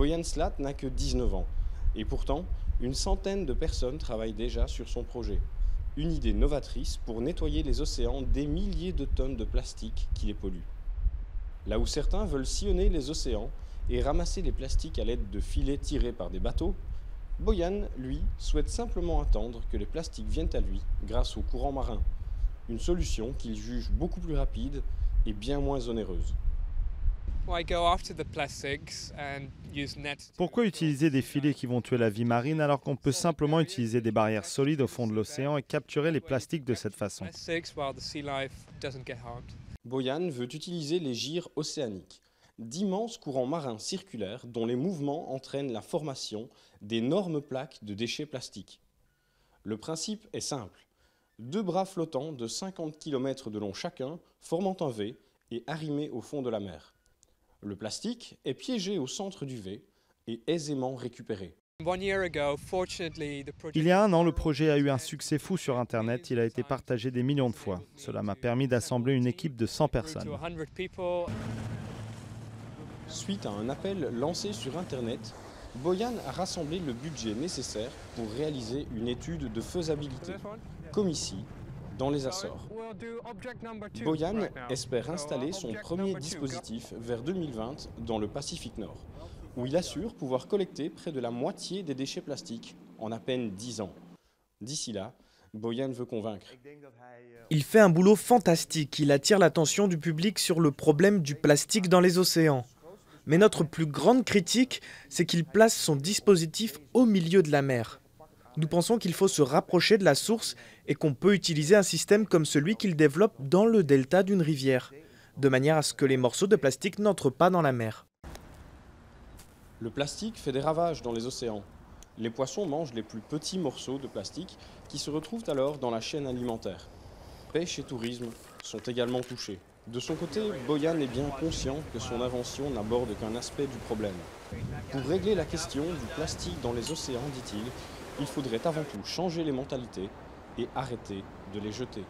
Boyan Slat n'a que 19 ans. Et pourtant, une centaine de personnes travaillent déjà sur son projet. Une idée novatrice pour nettoyer les océans des milliers de tonnes de plastique qui les polluent. Là où certains veulent sillonner les océans et ramasser les plastiques à l'aide de filets tirés par des bateaux, Boyan, lui, souhaite simplement attendre que les plastiques viennent à lui grâce au courant marin. Une solution qu'il juge beaucoup plus rapide et bien moins onéreuse. Pourquoi utiliser des filets qui vont tuer la vie marine alors qu'on peut simplement utiliser des barrières solides au fond de l'océan et capturer les plastiques de cette façon? Boyan veut utiliser les gyres océaniques, d'immenses courants marins circulaires dont les mouvements entraînent la formation d'énormes plaques de déchets plastiques. Le principe est simple. 2 bras flottants de 50 km de long chacun, formant un V et arrimés au fond de la mer. Le plastique est piégé au centre du V et aisément récupéré. Il y a 1 an, le projet a eu un succès fou sur Internet. Il a été partagé des millions de fois. Cela m'a permis d'assembler une équipe de 100 personnes. Suite à un appel lancé sur Internet, Boyan a rassemblé le budget nécessaire pour réaliser une étude de faisabilité, comme ici, dans les Açores. Boyan espère installer son premier dispositif vers 2020 dans le Pacifique Nord, où il assure pouvoir collecter près de la moitié des déchets plastiques en à peine 10 ans. D'ici là, Boyan veut convaincre. Il fait un boulot fantastique, il attire l'attention du public sur le problème du plastique dans les océans. Mais notre plus grande critique, c'est qu'il place son dispositif au milieu de la mer. Nous pensons qu'il faut se rapprocher de la source et qu'on peut utiliser un système comme celui qu'il développe dans le delta d'une rivière, de manière à ce que les morceaux de plastique n'entrent pas dans la mer. Le plastique fait des ravages dans les océans. Les poissons mangent les plus petits morceaux de plastique qui se retrouvent alors dans la chaîne alimentaire. Pêche et tourisme sont également touchés. De son côté, Boyan est bien conscient que son invention n'aborde qu'un aspect du problème. Pour régler la question du plastique dans les océans, dit-il, il faudrait avant tout changer les mentalités et arrêter de les jeter.